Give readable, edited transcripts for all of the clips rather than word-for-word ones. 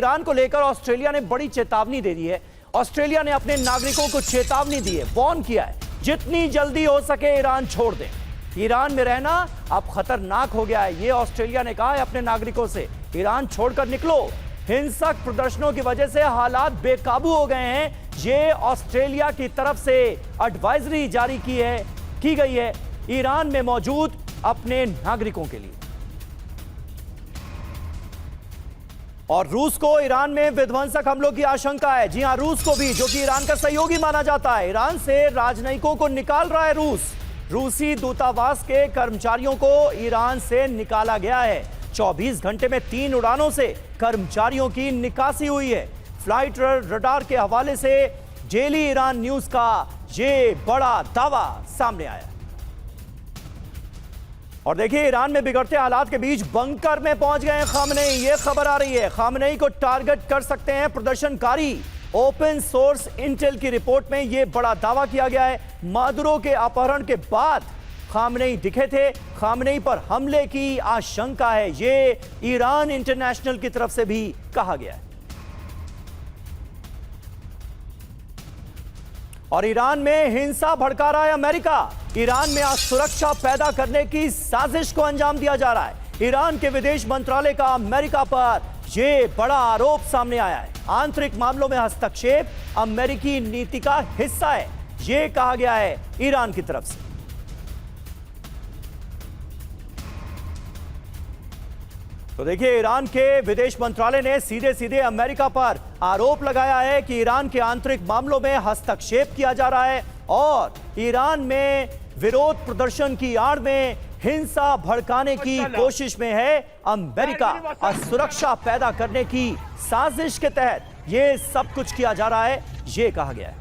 Iran को लेकर Australia ने बड़ी चेतावनी दे दी है। ऑस्ट्रेलिया ने अपने नागरिकों को चेतावनी दी है, वार्न किया है, जितनी जल्दी हो सके ईरान छोड़ दें। ईरान में रहना अब खतरनाक हो गया है, ये ऑस्ट्रेलिया ने कहा है अपने नागरिकों से। ईरान छोड़कर निकलो, हिंसक प्रदर्शनों की वजह से हालात बेकाबू हो गए हैं। ये ऑस्ट्रेलिया की तरफ से एडवाइजरी जारी की गई है ईरान में मौजूद अपने नागरिकों के लिए। और रूस को ईरान में विध्वंसक हमलों की आशंका है। जी हां, रूस को भी, जो कि ईरान का सहयोगी माना जाता है। ईरान से राजनयिकों को निकाल रहा है रूस। रूसी दूतावास के कर्मचारियों को ईरान से निकाला गया है। 24 घंटे में 3 उड़ानों से कर्मचारियों की निकासी हुई है। फ्लाइट रडार के हवाले से डेली ईरान न्यूज का ये बड़ा दावा सामने आया। और देखिए, ईरान में बिगड़ते हालात के बीच बंकर में पहुंच गए हैं खामनेई। ये खबर आ रही है, खामनेई को टारगेट कर सकते हैं प्रदर्शनकारी। ओपन सोर्स इंटेल की रिपोर्ट में यह बड़ा दावा किया गया है। मादुरो के अपहरण के बाद खामनेई दिखे थे, खामनेई पर हमले की आशंका है, ये ईरान इंटरनेशनल की तरफ से भी कहा गया है। और ईरान में हिंसा भड़का रहा है अमेरिका। ईरान में असुरक्षा पैदा करने की साजिश को अंजाम दिया जा रहा है। ईरान के विदेश मंत्रालय का अमेरिका पर यह बड़ा आरोप सामने आया है। आंतरिक मामलों में हस्तक्षेप अमेरिकी नीति का हिस्सा है, यह कहा गया है ईरान की तरफ से। तो देखिए, ईरान के विदेश मंत्रालय ने सीधे सीधे अमेरिका पर आरोप लगाया है कि ईरान के आंतरिक मामलों में हस्तक्षेप किया जा रहा है और ईरान में विरोध प्रदर्शन की आड़ में हिंसा भड़काने की कोशिश में है अमेरिका। असुरक्षा पैदा करने की साजिश के तहत यह सब कुछ किया जा रहा है, यह कहा गया है।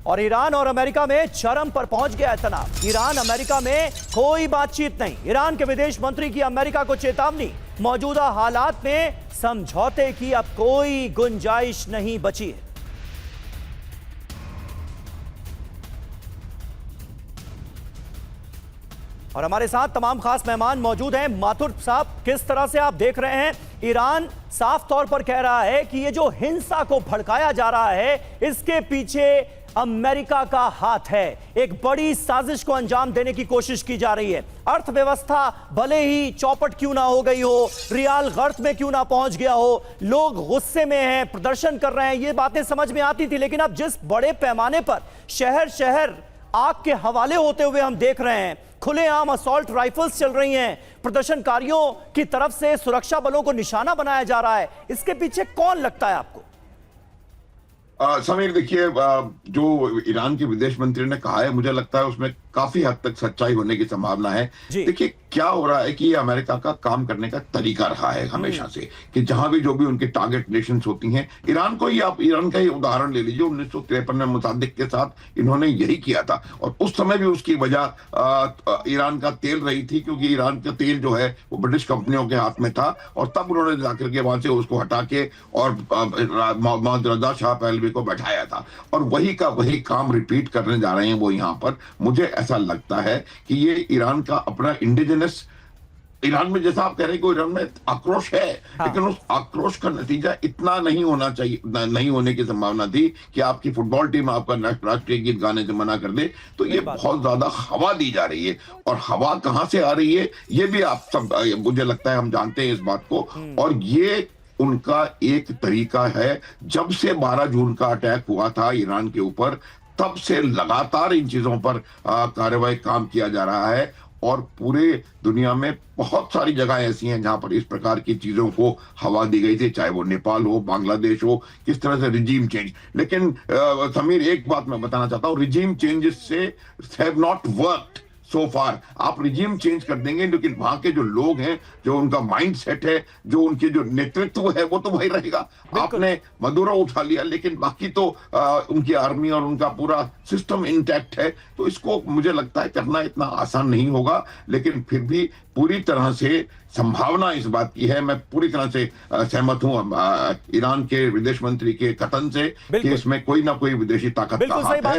और ईरान और अमेरिका में चरम पर पहुंच गया है तनाव। ईरान अमेरिका में कोई बातचीत नहीं। ईरान के विदेश मंत्री की अमेरिका को चेतावनी, मौजूदा हालात में समझौते की अब कोई गुंजाइश नहीं बची है। और हमारे साथ तमाम खास मेहमान मौजूद हैं। माथुर साहब, किस तरह से आप देख रहे हैं? ईरान साफ तौर पर कह रहा है कि ये जो हिंसा को भड़काया जा रहा है, इसके पीछे अमेरिका का हाथ है। एक बड़ी साजिश को अंजाम देने की कोशिश की जा रही है। अर्थव्यवस्था भले ही चौपट क्यों ना हो गई हो, रियाल गर्त में क्यों ना पहुंच गया हो, लोग गुस्से में हैं, प्रदर्शन कर रहे हैं, ये बातें समझ में आती थी। लेकिन अब जिस बड़े पैमाने पर शहर शहर आग के हवाले होते हुए हम देख रहे हैं, खुलेआम असॉल्ट राइफल्स चल रही हैं, प्रदर्शनकारियों की तरफ से सुरक्षा बलों को निशाना बनाया जा रहा है, इसके पीछे कौन लगता है आपको? समीर, देखिए, जो ईरान के विदेश मंत्री ने कहा है, मुझे लगता है उसमें काफी हद तक सच्चाई होने की संभावना है। देखिए, क्या हो रहा है कि ये अमेरिका का काम करने का तरीका रहा है हमेशा से, कि जहां भी जो भी उनके टारगेट नेशंस होती हैं, ईरान को ही आप ईरान का ही उदाहरण ले लीजिए। 1953 में मुसादिक के साथ इन्होंने यही किया था और उस समय भी उसकी वजह ईरान का तेल रही थी, क्योंकि ईरान का तेल जो है वो ब्रिटिश कंपनियों के हाथ में था और तब उन्होंने जाकर के वहां से उसको हटा के और मोहम्मद रजा शाह पहलवी को बैठाया था। और वही का वही काम रिपीट करने जा रहे हैं वो यहाँ पर। मुझे ऐसा लगता है कि ये ईरान का अपना इंडिजिनस, ईरान में जैसा आप कह रहे हैं कि ईरान में आक्रोश है, लेकिन उस आक्रोश का नतीजा इतना नहीं होना चाहिए, नहीं होने की संभावना थी कि आपकी फुटबॉल टीम आपका राष्ट्रीय गीत गाने से मना कर दे। तो ये बहुत ज्यादा हवा दी जा रही है और हवा कहां से आ रही है ये भी आप सब, मुझे लगता है हम जानते हैं इस बात को। और ये उनका एक तरीका है। जब से 12 जून का अटैक हुआ था ईरान के ऊपर, तब से लगातार इन चीजों पर कार्रवाई काम किया जा रहा है और पूरे दुनिया में बहुत सारी जगह ऐसी हैं जहां पर इस प्रकार की चीजों को हवा दी गई थी, चाहे वो नेपाल हो, बांग्लादेश हो, किस तरह से रिजीम चेंज। लेकिन समीर, एक बात मैं बताना चाहता हूं, रिजीम चेंजेस से हैव नॉट वर्कड सो फार। आप रिजीम चेंज कर देंगे, लेकिन वहां के जो लोग हैं, जो उनका माइंड सेट है, जो उनके जो नेतृत्व है, वो तो वही रहेगा। आपने मदुरो उठा लिया, लेकिन बाकी तो उनकी आर्मी और उनका पूरा सिस्टम इंटैक्ट है। तो इसको मुझे लगता है करना इतना आसान नहीं होगा, लेकिन फिर भी पूरी तरह से संभावना इस बात की है। मैं पूरी तरह से सहमत हूं ईरान के विदेश मंत्री के कथन से कि इसमें कोई ना कोई विदेशी ताकत का हाथ है।